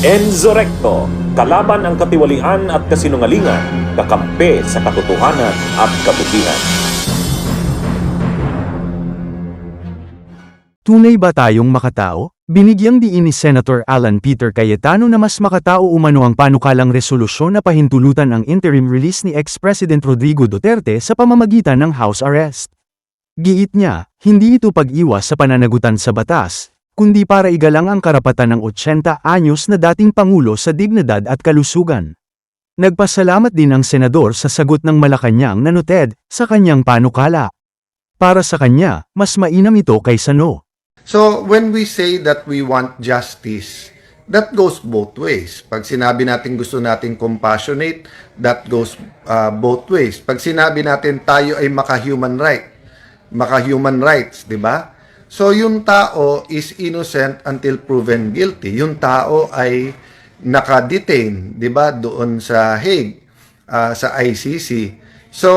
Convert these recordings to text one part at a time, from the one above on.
Enzo Recto, kalaban ang katiwalian at kasinungalingan, kakampi sa katotohanan at kabutihan. Tunay ba tayong makatao? Binigyang diin ni Senator Alan Peter Cayetano na mas makatao umano ang panukalang resolusyon na pahintulutan ang interim release ni ex-President Rodrigo Duterte sa pamamagitan ng house arrest. Giit niya, hindi ito pag-iwas sa pananagutan sa batas, kundi para igalang ang karapatan ng 80 anyos na dating Pangulo sa dignidad at kalusugan. Nagpasalamat din ang senador sa sagot ng Malacanang na noted sa kanyang panukala. Para sa kanya, mas mainam ito kaysa no. So, when we say that we want justice, that goes both ways. Pag sinabi natin gusto natin compassionate, that goes both ways. Pag sinabi natin tayo ay maka-human rights, di ba? So, yung tao is innocent until proven guilty. Yung tao ay naka-detain, di ba, doon sa Hague, sa ICC. So,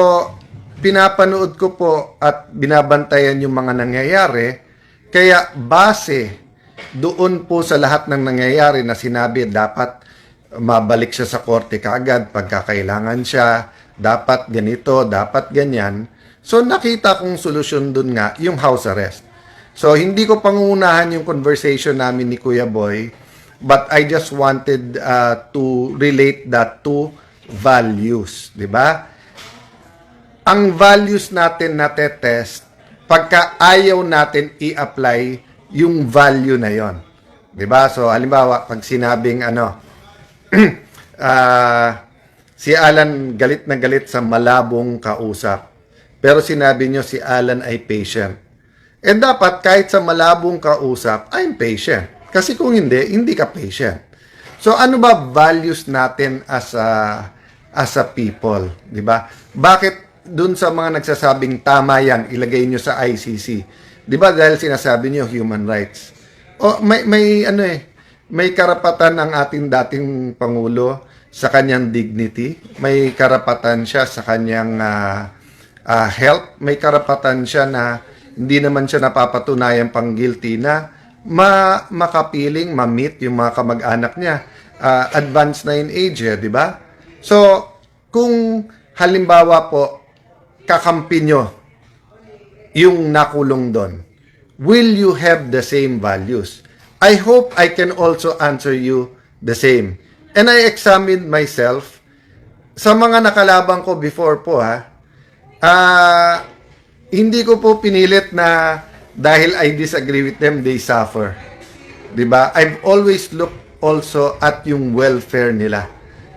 pinapanood ko po at binabantayan yung mga nangyayari. Kaya base doon po sa lahat ng nangyayari na sinabi dapat mabalik siya sa korte kaagad pagkakailangan siya, dapat ganito, dapat ganyan. So nakita kong solusyon doon nga yung house arrest. So hindi ko pangunahan yung conversation namin ni Kuya Boy, but I just wanted to relate that to values, di ba? Ang values natin na test pagka ayaw natin i-apply yung value na yon, 'di ba? So halimbawa pag sinabing si Alan galit na galit sa malabong kausap, pero sinabi nyo si Alan ay patient. And dapat kahit sa malabong kausap, I'm patient. Kasi kung hindi ka patient. So ano ba values natin as a people, 'di ba? Bakit dun sa mga nagsasabing tama yan, ilagay nyo sa ICC. Di ba dahil sinasabi nyo human rights? O may karapatan ang ating dating Pangulo sa kanyang dignity. May karapatan siya sa kanyang health. May karapatan siya na hindi naman siya napapatunayan pang guilty na makapiling, ma-meet yung mga kamag-anak niya. Advanced na in age, di ba? So, kung halimbawa po, kakampi nyo yung nakulong doon, will you have the same values? I hope I can also answer you the same. And I examined myself sa mga nakalaban ko before po hindi ko po pinilit na dahil I disagree with them, they suffer. Diba? I've always looked also at yung welfare nila.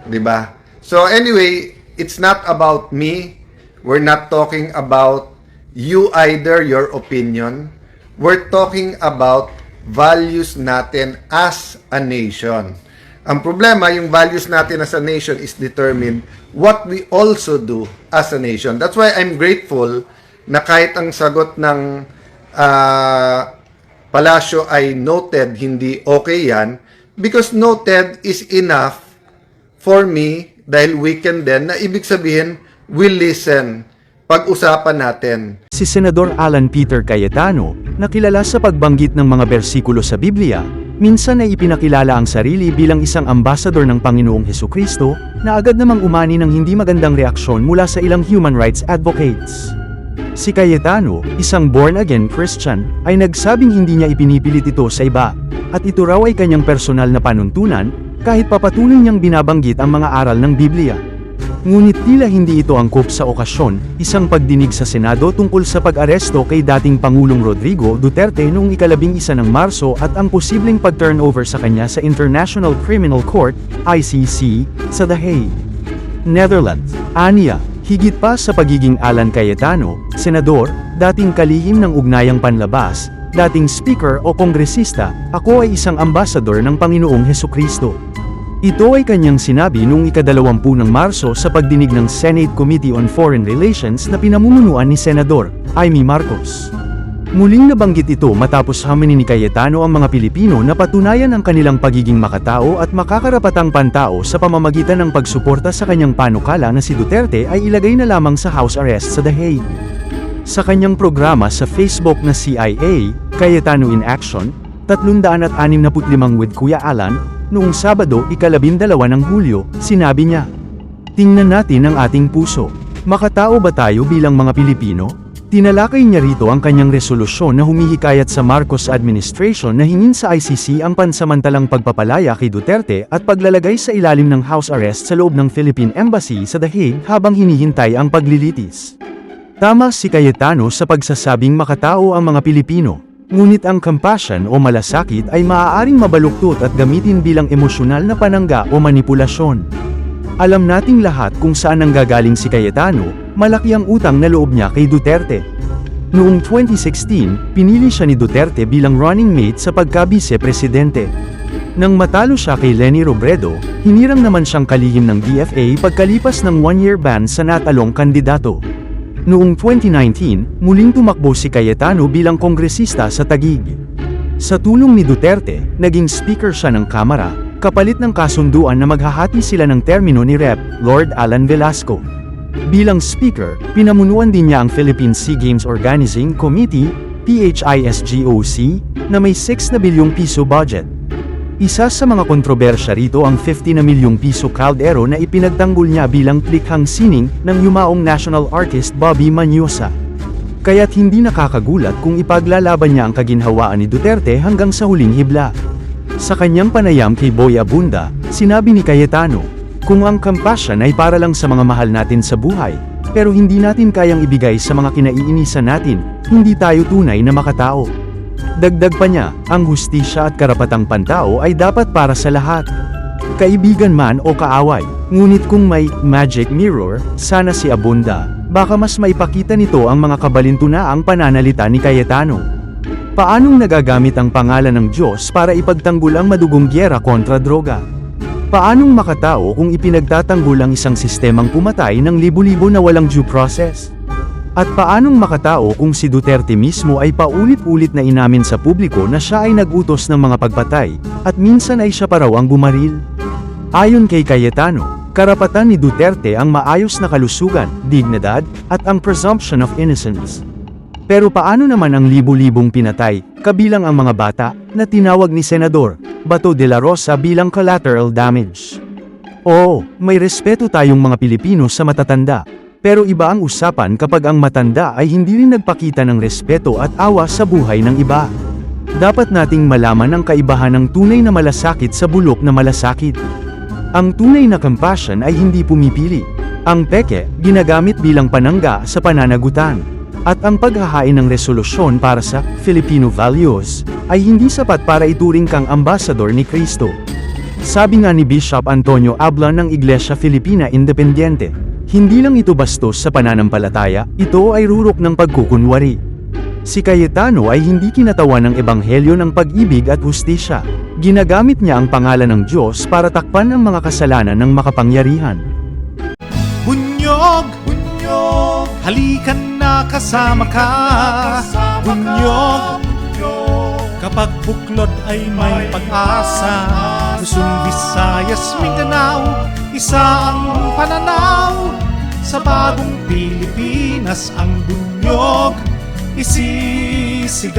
Diba? So anyway, it's not about me. We're not talking about you either, your opinion. We're talking about values natin as a nation. Ang problema, yung values natin as a nation is determined what we also do as a nation. That's why I'm grateful na kahit ang sagot ng Palasyo ay noted, hindi okay yan, because noted is enough for me dahil weekend din na ibig sabihin we'll listen. Pag-usapan natin. Si Senador Alan Peter Cayetano, na kilala sa pagbanggit ng mga bersikulo sa Biblia, minsan ay ipinakilala ang sarili bilang isang ambasador ng Panginoong Hesukristo, na agad namang umani ng hindi magandang reaksyon mula sa ilang human rights advocates. Si Cayetano, isang born-again Christian, ay nagsabing hindi niya ipinipilit ito sa iba, at ito raw ay kanyang personal na panuntunan, kahit papatuloy niyang binabanggit ang mga aral ng Biblia. Ngunit tila hindi ito angkop sa okasyon, isang pagdinig sa Senado tungkol sa pag-aresto kay dating Pangulong Rodrigo Duterte noong 11 ng Marso at ang posibleng pag-turnover sa kanya sa International Criminal Court, ICC, sa The Hague, Netherlands. Aniya, higit pa sa pagiging Alan Cayetano, senador, dating kalihim ng ugnayang panlabas, dating speaker o kongresista, ako ay isang ambasador ng Panginoong Hesukristo. Ito ay kanyang sinabi noong 20 ng Marso sa pagdinig ng Senate Committee on Foreign Relations na pinamumunuan ni Senador Amy Marcos. Muling nabanggit ito matapos haminin ni Cayetano ang mga Pilipino na patunayan ang kanilang pagiging makatao at makakarapatang pantao sa pamamagitan ng pagsuporta sa kanyang panukala na si Duterte ay ilagay na lamang sa house arrest sa The Hague. Sa kanyang programa sa Facebook na CIA, Cayetano in Action, 365 with Kuya Alan, Noong Sabado, ika-12 ng Hulyo, sinabi niya, "Tingnan natin ang ating puso. Makatao ba tayo bilang mga Pilipino?" Tinalakay niya rito ang kanyang resolusyon na humihikayat sa Marcos administration na hingin sa ICC ang pansamantalang pagpapalaya kay Duterte at paglalagay sa ilalim ng house arrest sa loob ng Philippine Embassy sa The Hague habang hinihintay ang paglilitis. Tama si Cayetano sa pagsasabing makatao ang mga Pilipino, ngunit ang compassion o malasakit ay maaaring mabaluktot at gamitin bilang emosyonal na panangga o manipulasyon. Alam nating lahat kung saan nanggagaling si Cayetano, malaki ang utang na loob niya kay Duterte. Noong 2016, pinili siya ni Duterte bilang running mate sa pagka-vice-presidente. Nang matalo siya kay Leni Robredo, hinirang naman siyang kalihim ng DFA pagkalipas ng 1-year ban sa natalong kandidato. Noong 2019, muling tumakbo si Cayetano bilang kongresista sa Taguig. Sa tulong ni Duterte, naging speaker siya ng Kamara, kapalit ng kasunduan na maghahati sila ng termino ni Rep. Lord Alan Velasco. Bilang speaker, pinamunuan din niya ang Philippine Sea Games Organizing Committee, PHISGOC, na may 6 na bilyong piso budget. Isa sa mga kontrobersya rito ang 50 na milyong piso kaldero na ipinagtanggol niya bilang likhang sining ng yumaong national artist Bobby Manyosa. Kaya't hindi nakakagulat kung ipaglalaban niya ang kaginhawaan ni Duterte hanggang sa huling hibla. Sa kanyang panayam kay Boy Abunda, sinabi ni Cayetano, "Kung ang compassion ay para lang sa mga mahal natin sa buhay, pero hindi natin kayang ibigay sa mga kinaiinisan natin, hindi tayo tunay na makatao." Dagdag pa niya, ang hustisya at karapatang pantao ay dapat para sa lahat. Kaibigan man o kaaway, ngunit kung may magic mirror, sana si Abunda, baka mas maipakita nito ang mga kabalintunaang pananalita ni Cayetano. Paanong nagagamit ang pangalan ng Diyos para ipagtanggol ang madugong gyera kontra droga? Paanong makatao kung ipinagtatanggol ang isang sistemang pumatay ng libu-libo na walang due process? At paanong makatao kung si Duterte mismo ay paulit-ulit na inamin sa publiko na siya ay nag-utos ng mga pagpatay, at minsan ay siya pa raw ang bumaril? Ayon kay Cayetano, karapatan ni Duterte ang maayos na kalusugan, dignidad, at ang presumption of innocence. Pero paano naman ang libu-libong pinatay, kabilang ang mga bata, na tinawag ni Senador Bato de la Rosa bilang collateral damage? Oo, may respeto tayong mga Pilipino sa matatanda. Pero iba ang usapan kapag ang matanda ay hindi rin nagpakita ng respeto at awa sa buhay ng iba. Dapat nating malaman ang kaibahan ng tunay na malasakit sa bulok na malasakit. Ang tunay na compassion ay hindi pumipili. Ang peke, ginagamit bilang panangga sa pananagutan. At ang paghahain ng resolusyon para sa Filipino values ay hindi sapat para ituring kang ambasador ni Kristo. Sabi nga ni Bishop Antonio Abla ng Iglesia Filipina Independiente, hindi lang ito bastos sa pananampalataya, ito ay rurok ng pagkukunwari. Si Cayetano ay hindi kinatawan ng ebanghelyo ng pag-ibig at hustisya. Ginagamit niya ang pangalan ng Diyos para takpan ang mga kasalanan ng makapangyarihan. Bunyog, bunyog, halikan na kasama ka. Bunyog, kapag buklod ay may pag-asa. Luzon, Visayas, Mindanao, isa ang pananaw. Sa bagong Pilipinas ang bunyog isisigaw.